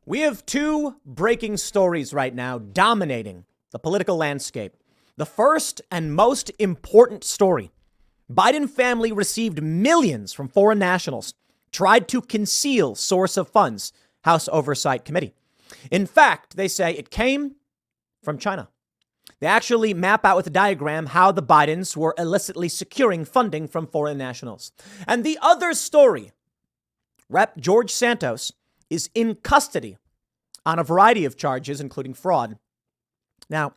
We have two breaking stories right now dominating the political landscape. The first and most important story: Biden family received millions from foreign nationals, tried to conceal source of funds, House Oversight Committee. In fact, they say it came from China. They actually map out with a diagram how the Bidens were illicitly securing funding from foreign nationals. And the other story: Rep. George Santos is in custody on a variety of charges, including fraud. Now,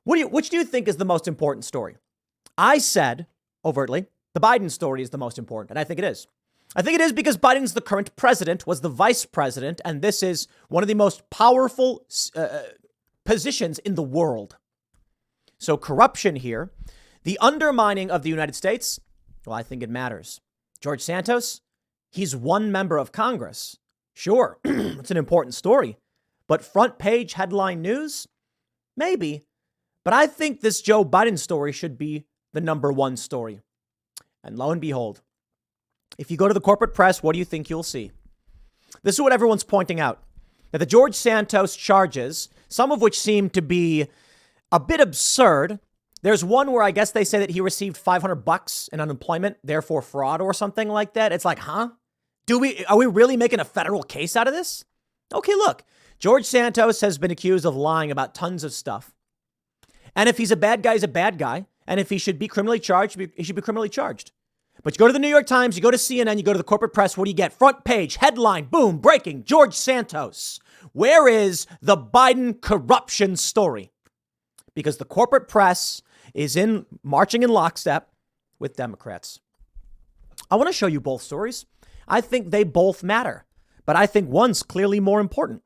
which do you think is the most important story? I said overtly, the Biden story is the most important, and I think it is. I think it is because Biden's the current president, was the vice president, and this is one of the most powerful positions in the world. So corruption here, the undermining of the United States, well, I think it matters. George Santos, he's one member of Congress. Sure, it's an important story, but front page headline news? Maybe. But I think this Joe Biden story should be the number one story. And lo and behold, if you go to the corporate press, what do you think you'll see? This is what everyone's pointing out: that the George Santos charges, some of which seem to be a bit absurd. There's one where I guess they say that he received $500 in unemployment, therefore fraud or something like that. It's like, huh? Are we really making a federal case out of this? Okay, look, George Santos has been accused of lying about tons of stuff. And if he's a bad guy, he's a bad guy. And if he should be criminally charged, he should be criminally charged. But you go to the New York Times, you go to CNN, you go to the corporate press, what do you get? Front page, headline, boom, breaking, George Santos. Where is the Biden corruption story? Because the corporate press is marching in lockstep with Democrats. I want to show you both stories. I think they both matter, but I think one's clearly more important.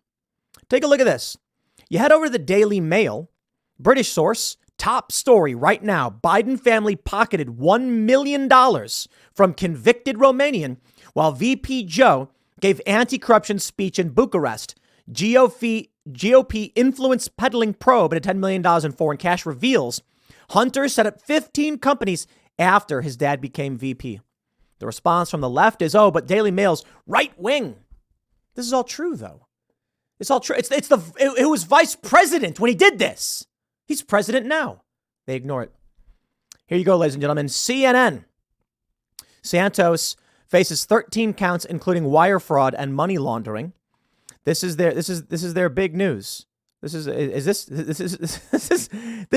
Take a look at this. You head over to the Daily Mail, British source, top story right now: Biden family pocketed $1 million from convicted Romanian while VP Joe gave anti-corruption speech in Bucharest. GOP influence peddling probe at $10 million in foreign cash reveals Hunter set up 15 companies after his dad became VP. The response from the left is, oh, but Daily Mail's right wing. This is all true, though. It's all true. It was vice president when he did this. He's president now. They ignore it. Here you go, ladies and gentlemen. CNN. Santos faces 13 counts, including wire fraud and money laundering. This is their big news. This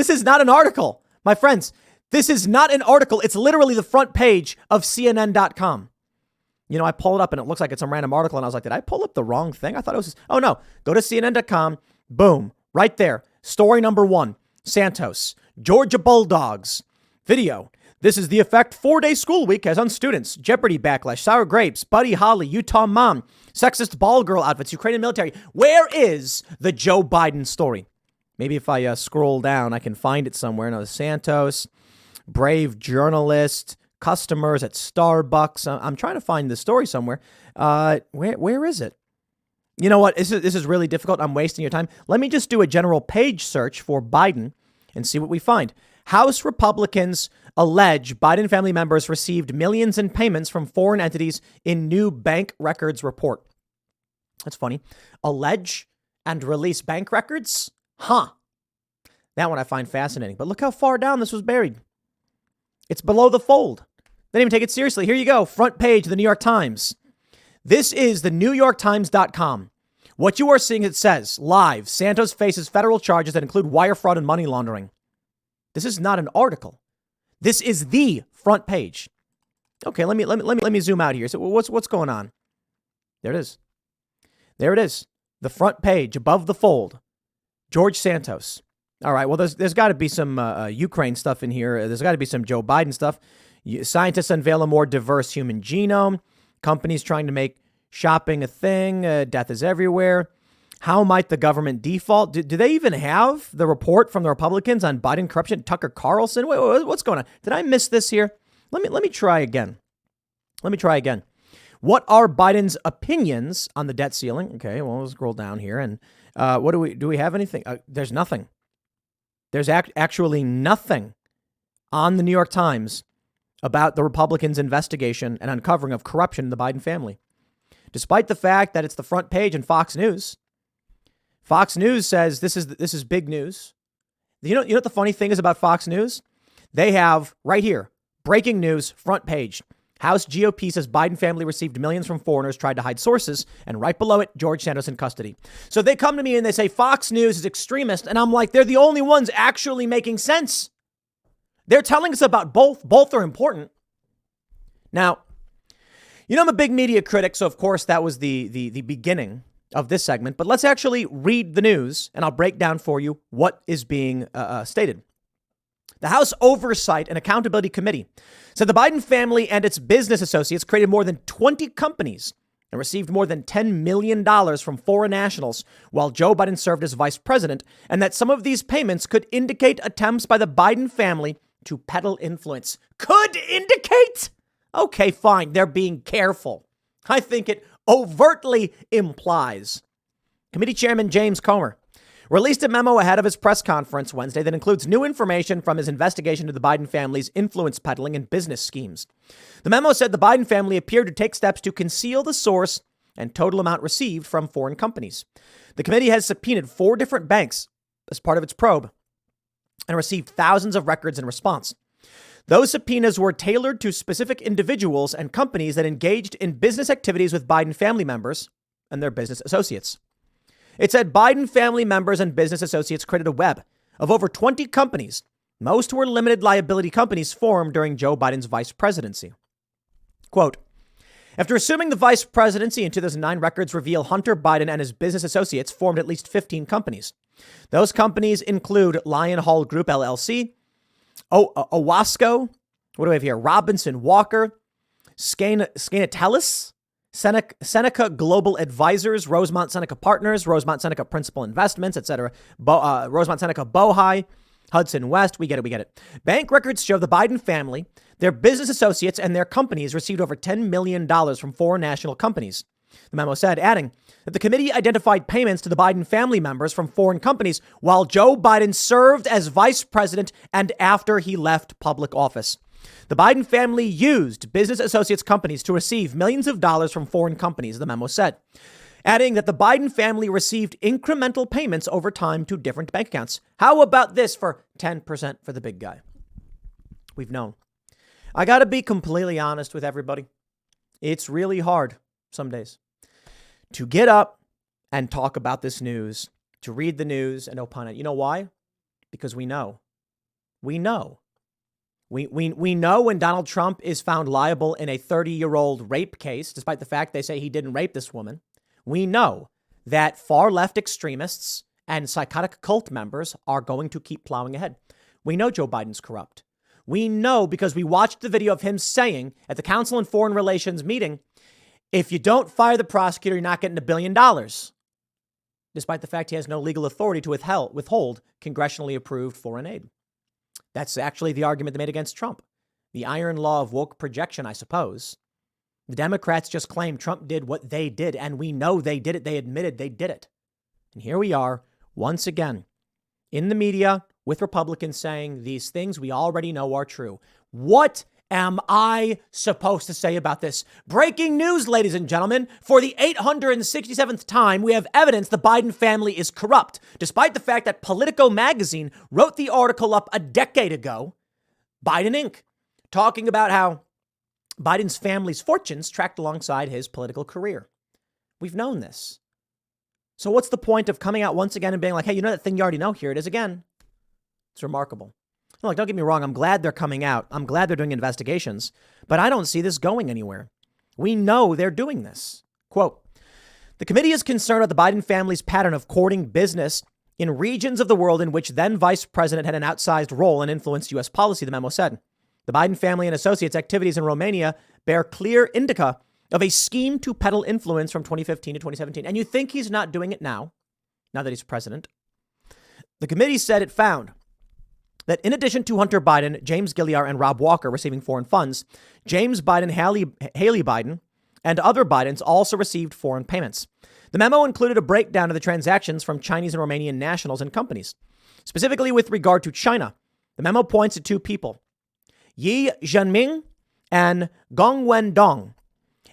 is not an article, my friends. This is not an article. It's literally the front page of CNN.com. You know, I pull it up and it looks like it's some random article. And I was like, did I pull up the wrong thing? I thought it was. Oh, no. Go to CNN.com. Boom. Right there. Story number one. Santos. Georgia Bulldogs. Video. This is the effect 4-day school week has on students. Jeopardy backlash. Sour grapes. Buddy Holly. Utah mom. Sexist ball girl outfits. Ukrainian military. Where is the Joe Biden story? Maybe if I scroll down, I can find it somewhere. No, Santos. Brave journalist, customers at Starbucks. I'm trying to find the story somewhere. Where is it? You know what? This is really difficult. I'm wasting your time. Let me just do a general page search for Biden and see what we find. House Republicans allege Biden family members received millions in payments from foreign entities in new bank records report. That's funny. Allege and release bank records? Huh. That one I find fascinating. But look how far down this was buried. It's below the fold. They didn't even take it seriously. Here you go. Front page of the New York Times. This is the NewYorkTimes.com. What you are seeing, it says live: Santos faces federal charges that include wire fraud and money laundering. This is not an article. This is the front page. Okay, let me zoom out here. So what's going on? There it is. There it is. The front page above the fold. George Santos. All right. Well, there's got to be some Ukraine stuff in here. There's got to be some Joe Biden stuff. Scientists unveil a more diverse human genome. Companies trying to make shopping a thing. Death is everywhere. How might the government default? Do they even have the report from the Republicans on Biden corruption? Tucker Carlson? What's going on? Did I miss this here? Let me try again. What are Biden's opinions on the debt ceiling? Okay, well, we'll scroll down here. And what do we have anything? There's nothing. There's actually nothing on the New York Times about the Republicans' investigation and uncovering of corruption in the Biden family. despite the fact that it's the front page in Fox News. Fox News says this is big news. You know what the funny thing is about Fox News? They have right here, breaking news, front page. House GOP says Biden family received millions from foreigners, tried to hide sources, and right below it, George Santos in custody. So they come to me and they say Fox News is extremist, and I'm like, they're the only ones actually making sense. They're telling us about both. Both are important. Now, I'm a big media critic, so of course that was the beginning of this segment. But let's actually read the news, and I'll break down for you what is being stated. The House Oversight and Accountability Committee said the Biden family and its business associates created more than 20 companies and received more than $10 million from foreign nationals while Joe Biden served as vice president, and that some of these payments could indicate attempts by the Biden family to peddle influence. Could indicate? Okay, fine. They're being careful. I think it overtly implies. Committee Chairman James Comer released a memo ahead of his press conference Wednesday that includes new information from his investigation into the Biden family's influence peddling and business schemes. The memo said the Biden family appeared to take steps to conceal the source and total amount received from foreign companies. The committee has subpoenaed 4 different banks as part of its probe and received thousands of records in response. Those subpoenas were tailored to specific individuals and companies that engaged in business activities with Biden family members and their business associates. It said Biden family members and business associates created a web of over 20 companies. Most were limited liability companies formed during Joe Biden's vice presidency. Quote, after assuming the vice presidency in 2009, records reveal Hunter Biden and his business associates formed at least 15 companies. Those companies include Lion Hall Group, LLC, Owasco, what do we have here? Robinson Walker, Scanatellis, Seneca Global Advisors, Rosemont Seneca Partners, Rosemont Seneca Principal Investments, etc. Rosemont Seneca Bohai, Hudson West. We get it. Bank records show the Biden family, their business associates, and their companies received over $10 million from foreign national companies. The memo said, adding that the committee identified payments to the Biden family members from foreign companies while Joe Biden served as vice president and after he left public office. The Biden family used business associates companies to receive millions of dollars from foreign companies, the memo said, adding that the Biden family received incremental payments over time to different bank accounts. How about this for 10% for the big guy? We've known. I got to be completely honest with everybody. It's really hard some days to get up and talk about this news, to read the news and opine it. You know why? Because we know. We know when Donald Trump is found liable in a 30-year-old rape case, despite the fact they say he didn't rape this woman. We know that far left extremists and psychotic cult members are going to keep plowing ahead. We know Joe Biden's corrupt. We know because we watched the video of him saying at the Council on Foreign Relations meeting, if you don't fire the prosecutor, you're not getting $1 billion. Despite the fact he has no legal authority to withhold congressionally approved foreign aid. That's actually the argument they made against Trump. The iron law of woke projection, I suppose. The Democrats just claim Trump did what they did, and we know they did it. They admitted they did it. And here we are, once again, in the media with Republicans saying these things we already know are true. What am I supposed to say about this? Breaking news, ladies and gentlemen. For the 867th time, we have evidence the Biden family is corrupt, despite the fact that Politico magazine wrote the article up a decade ago, Biden Inc., talking about how Biden's family's fortunes tracked alongside his political career. We've known this. So what's the point of coming out once again and being like, hey, you know that thing you already know? Here it is again. It's remarkable. Look, don't get me wrong. I'm glad they're coming out. I'm glad they're doing investigations, but I don't see this going anywhere. We know they're doing this. Quote, the committee is concerned about the Biden family's pattern of courting business in regions of the world in which then vice president had an outsized role and influenced U.S. policy, the memo said. The Biden family and associates' activities in Romania bear clear indica of a scheme to peddle influence from 2015 to 2017. And you think he's not doing it now that he's president. The committee said it found that in addition to Hunter Biden, James Gilliar, and Rob Walker receiving foreign funds, James Biden, Haley Biden, and other Bidens also received foreign payments. The memo included a breakdown of the transactions from Chinese and Romanian nationals and companies. Specifically with regard to China, the memo points to 2 people, Yi Zhenming and Gong Wendong,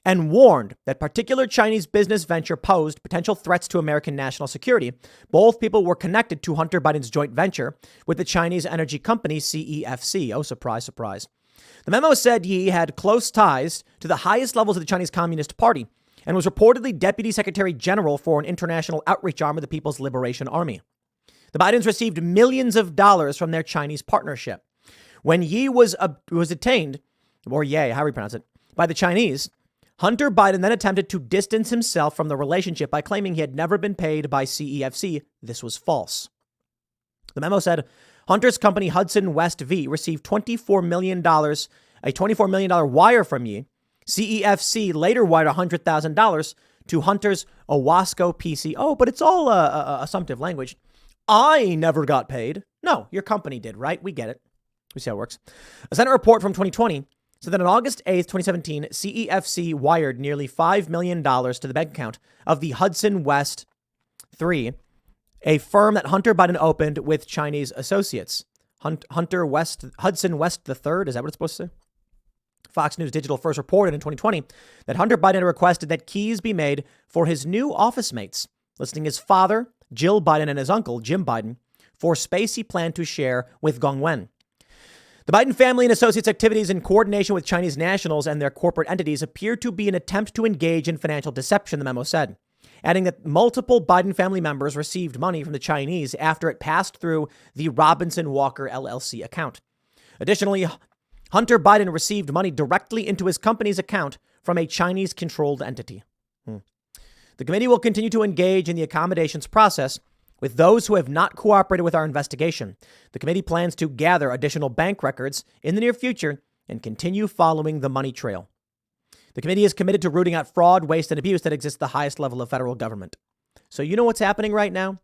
and warned that particular Chinese business venture posed potential threats to American national security. Both people were connected to Hunter Biden's joint venture with the Chinese energy company CEFC. Oh, surprise, surprise. The memo said Yi had close ties to the highest levels of the Chinese Communist Party and was reportedly Deputy Secretary General for an international outreach arm of the People's Liberation Army. The Bidens received millions of dollars from their Chinese partnership. When Yi was detained, or Ye, how do we pronounce it, by the Chinese, Hunter Biden then attempted to distance himself from the relationship by claiming he had never been paid by CEFC. This was false. The memo said Hunter's company Hudson West V received $24 million, a $24 million wire from Yi. CEFC later wired $100,000 to Hunter's Owasco PC. Oh, but it's all assumptive language. I never got paid. No, your company did, right? We get it. We see how it works. A Senate report from 2020 said that on August 8th, 2017, CEFC wired nearly $5 million to the bank account of the Hudson West 3, a firm that Hunter Biden opened with Chinese associates. Hudson West III, is that what it's supposed to say? Fox News Digital first reported in 2020 that Hunter Biden requested that keys be made for his new office mates, listing his father, Jill Biden, and his uncle, Jim Biden, for space he planned to share with Gong Wen. The Biden family and associates' activities in coordination with Chinese nationals and their corporate entities appear to be an attempt to engage in financial deception, the memo said, adding that multiple Biden family members received money from the Chinese after it passed through the Robinson Walker LLC account. Additionally, Hunter Biden received money directly into his company's account from a Chinese-controlled entity. The committee will continue to engage in the accommodations process with those who have not cooperated with our investigation. The committee plans to gather additional bank records in the near future and continue following the money trail. The committee is committed to rooting out fraud, waste, and abuse that exists at the highest level of federal government. So you know what's happening right now?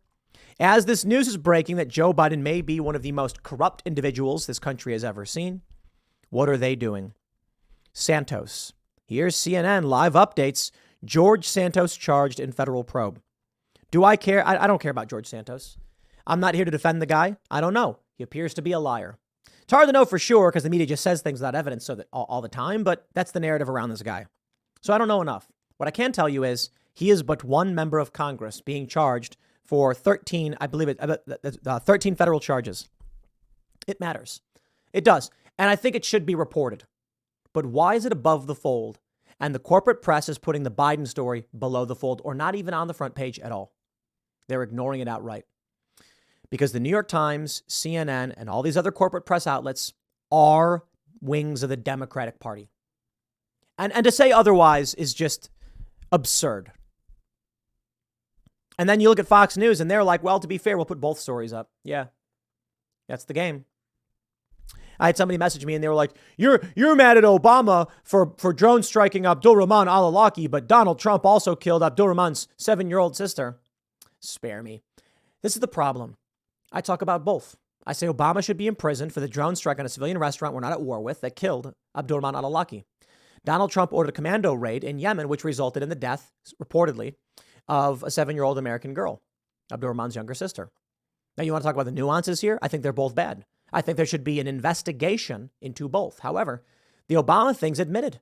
As this news is breaking that Joe Biden may be one of the most corrupt individuals this country has ever seen, what are they doing? Santos. Here's CNN live updates. George Santos charged in federal probe. Do I care? I don't care about George Santos. I'm not here to defend the guy. I don't know. He appears to be a liar. It's hard to know for sure because the media just says things without evidence so that all the time, but that's the narrative around this guy. So I don't know enough. What I can tell you is he is but one member of Congress being charged for 13, I believe it, 13 federal charges. It matters. It does. And I think it should be reported. But why is it above the fold? And the corporate press is putting the Biden story below the fold or not even on the front page at all. They're ignoring it outright. Because the New York Times, CNN, and all these other corporate press outlets are wings of the Democratic Party. And to say otherwise is just absurd. And then you look at Fox News and they're like, well, to be fair, we'll put both stories up. Yeah, that's the game. I had somebody message me and they were like, you're mad at Obama for drone striking Abdul Rahman al-Awlaki, but Donald Trump also killed Abdul Rahman's 7-year-old sister. Spare me. This is the problem. I talk about both. I say Obama should be imprisoned for the drone strike on a civilian restaurant we're not at war with that killed Abdul Rahman al-Awlaki. Donald Trump ordered a commando raid in Yemen, which resulted in the death, reportedly, of a 7-year-old American girl, Abdul Rahman's younger sister. Now, you want to talk about the nuances here? I think they're both bad. I think there should be an investigation into both. However, the Obama thing's admitted.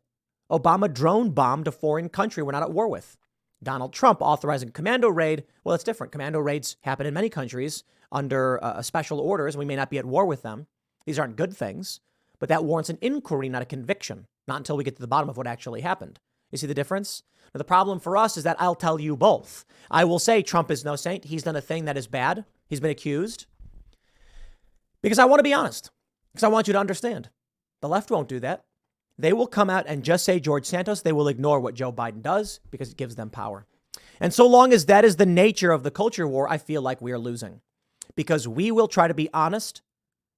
Obama drone bombed a foreign country we're not at war with. Donald Trump authorizing a commando raid. Well, it's different. Commando raids happen in many countries under special orders. We may not be at war with them. These aren't good things, but that warrants an inquiry, not a conviction. Not until we get to the bottom of what actually happened. You see the difference? Now, the problem for us is that I'll tell you both. I will say Trump is no saint. He's done a thing that is bad. He's been accused. Because I want to be honest. Because I want you to understand. The left won't do that. They will come out and just say George Santos. They will ignore what Joe Biden does because it gives them power. And so long as that is the nature of the culture war, I feel like we are losing. Because we will try to be honest,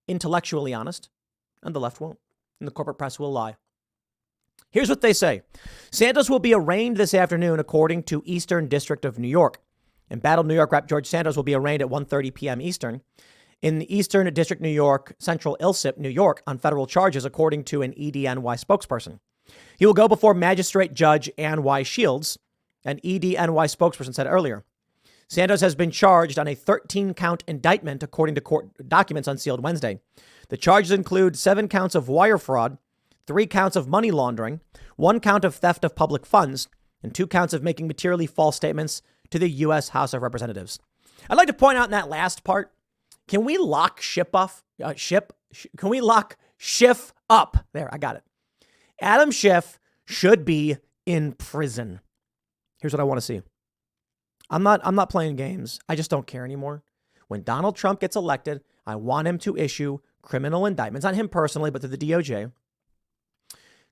intellectually honest, and the left won't. And the corporate press will lie. Here's what they say. Santos will be arraigned this afternoon, according to Eastern District of New York. Embattled New York rep George Santos will be arraigned at 1:30 p.m. Eastern in the Eastern District, New York, Central ILSIP, New York, on federal charges, according to an EDNY spokesperson. He will go before Magistrate Judge Ann Y. Shields, an EDNY spokesperson said earlier. Santos has been charged on a 13-count indictment, according to court documents unsealed Wednesday. The charges include 7 counts of wire fraud, 3 counts of money laundering, 1 count of theft of public funds, and 2 counts of making materially false statements to the U.S. House of Representatives. I'd like to point out in that last part, can we lock can we lock Schiff up? There, I got it. Adam Schiff should be in prison. Here's what I want to see. I'm not playing games. I just don't care anymore. When Donald Trump gets elected, I want him to issue criminal indictments, not him personally, but to the DOJ.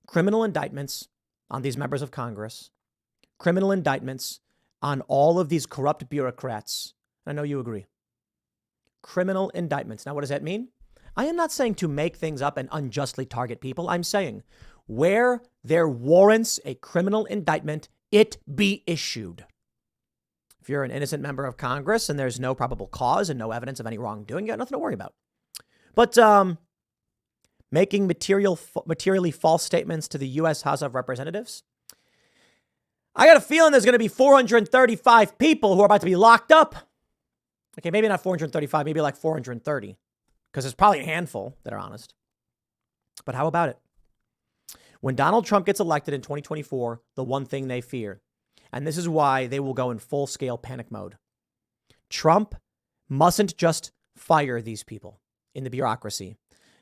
Criminal indictments on these members of Congress. Criminal indictments on all of these corrupt bureaucrats. I know you agree. Criminal indictments. Now, what does that mean? I am not saying to make things up and unjustly target people. I'm saying where there warrants a criminal indictment, it be issued. If you're an innocent member of Congress and there's no probable cause and no evidence of any wrongdoing, you got nothing to worry about. But making materially false statements to the U.S. House of Representatives, I got a feeling there's going to be 435 people who are about to be locked up. Okay, maybe not 435, maybe like 430, because there's probably a handful that are honest. But how about it? When Donald Trump gets elected in 2024, the one thing they fear, and this is why they will go in full-scale panic mode. Trump mustn't just fire these people in the bureaucracy.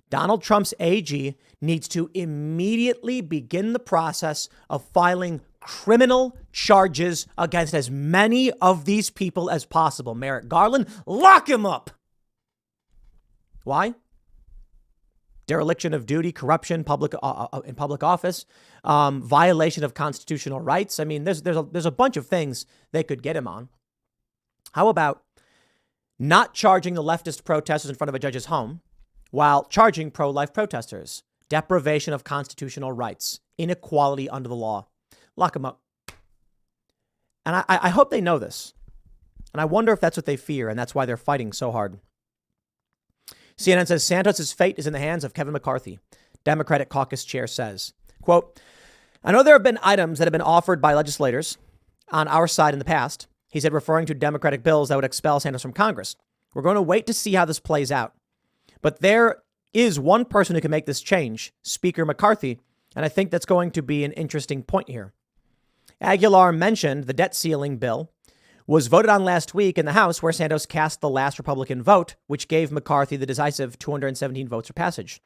Donald Trump's AG needs to immediately begin the process of filing criminal charges against as many of these people as possible. Merrick Garland, lock him up. Why? Dereliction of duty, corruption, in public office, violation of constitutional rights. I mean, there's a bunch of things they could get him on. How about not charging the leftist protesters in front of a judge's home while charging pro-life protesters? Deprivation of constitutional rights, inequality under the law. Lock them up. And I hope they know this. And I wonder if that's what they fear, and that's why they're fighting so hard. CNN says Santos' fate is in the hands of Kevin McCarthy. Democratic caucus chair says, quote, I know there have been items that have been offered by legislators on our side in the past. He said, referring to Democratic bills that would expel Santos from Congress. We're going to wait to see how this plays out. But there is one person who can make this change, Speaker McCarthy. And I think that's going to be an interesting point here. Aguilar mentioned the debt ceiling bill was voted on last week in the House, where Santos cast the last Republican vote, which gave McCarthy the decisive 217 votes for passage.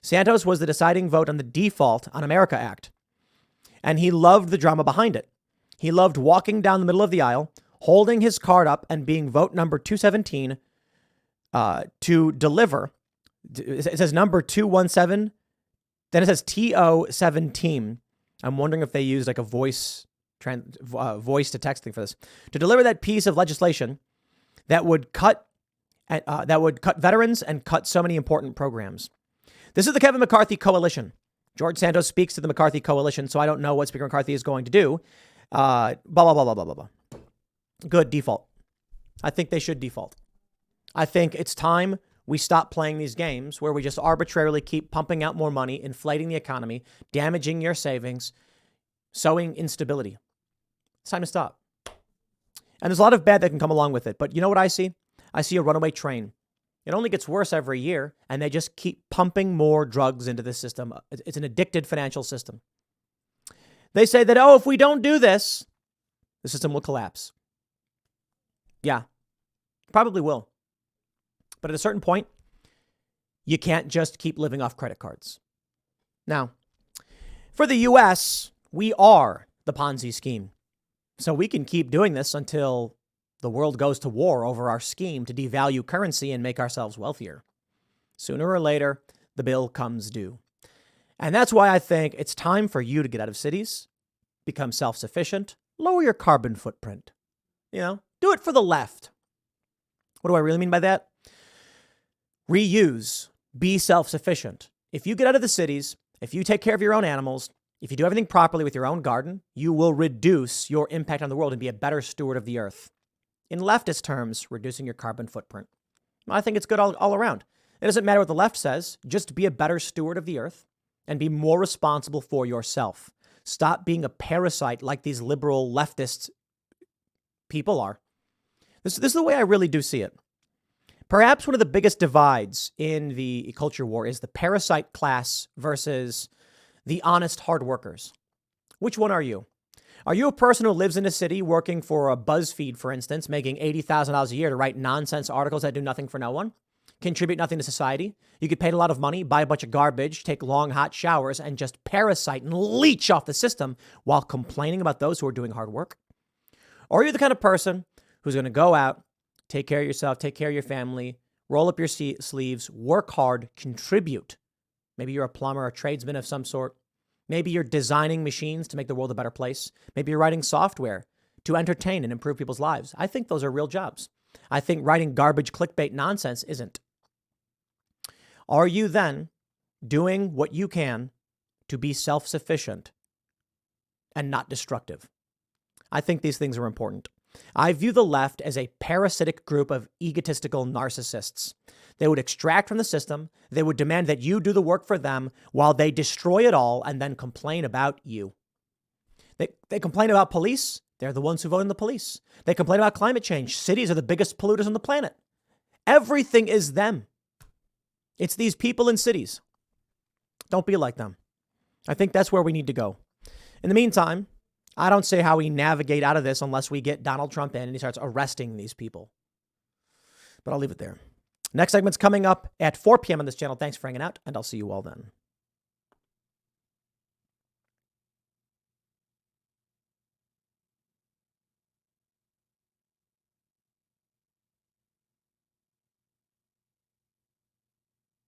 Santos was the deciding vote on the Default on America Act, and he loved the drama behind it. He loved walking down the middle of the aisle, holding his card up and being vote number 217 to deliver. It says number 217, then it says TO17. I'm wondering if they used like a voice to text thing for this, to deliver that piece of legislation that would cut veterans and cut so many important programs. This is the Kevin McCarthy coalition. George Santos speaks to the McCarthy coalition, so I don't know what Speaker McCarthy is going to do. Blah, blah, blah, blah, blah, blah, blah. Good, default. I think they should default. I think it's time we stop playing these games where we just arbitrarily keep pumping out more money, inflating the economy, damaging your savings, sowing instability. It's time to stop. And there's a lot of bad that can come along with it. But you know what I see? I see a runaway train. It only gets worse every year, and they just keep pumping more drugs into the system. It's an addicted financial system. They say that, if we don't do this, the system will collapse. Yeah, probably will. But at a certain point, you can't just keep living off credit cards. Now, for the U.S., we are the Ponzi scheme. So we can keep doing this until the world goes to war over our scheme to devalue currency and make ourselves wealthier. Sooner or later, the bill comes due. And that's why I think it's time for you to get out of cities, become self-sufficient, lower your carbon footprint. Do it for the left. What do I really mean by that? Reuse, be self-sufficient. If you get out of the cities, if you take care of your own animals, if you do everything properly with your own garden, you will reduce your impact on the world and be a better steward of the earth. In leftist terms, reducing your carbon footprint. I think it's good all around. It doesn't matter what the left says. Just be a better steward of the earth and be more responsible for yourself. Stop being a parasite like these liberal leftist people are. This is the way I really do see it. Perhaps one of the biggest divides in the culture war is the parasite class versus the honest hard workers. Which one are you? Are you a person who lives in a city working for a BuzzFeed, for instance, making $80,000 a year to write nonsense articles that do nothing for no one, contribute nothing to society? You get paid a lot of money, buy a bunch of garbage, take long, hot showers, and just parasite and leech off the system while complaining about those who are doing hard work? Or are you the kind of person who's going to go out, take care of yourself, take care of your family, roll up your sleeves, work hard, contribute? Maybe you're a plumber, a tradesman of some sort. Maybe you're designing machines to make the world a better place. Maybe you're writing software to entertain and improve people's lives. I think those are real jobs. I think writing garbage clickbait nonsense isn't. Are you then doing what you can to be self-sufficient and not destructive? I think these things are important. I view the left as a parasitic group of egotistical narcissists. They would extract from the system. They would demand that you do the work for them while they destroy it all and then complain about you. They complain about police. They're the ones who vote in the police. They complain about climate change. Cities are the biggest polluters on the planet. Everything is them. It's these people in cities. Don't be like them. I think that's where we need to go. In the meantime, I don't see how we navigate out of this unless we get Donald Trump in and he starts arresting these people. But I'll leave it there. Next segment's coming up at 4 p.m. on this channel. Thanks for hanging out, and I'll see you all then.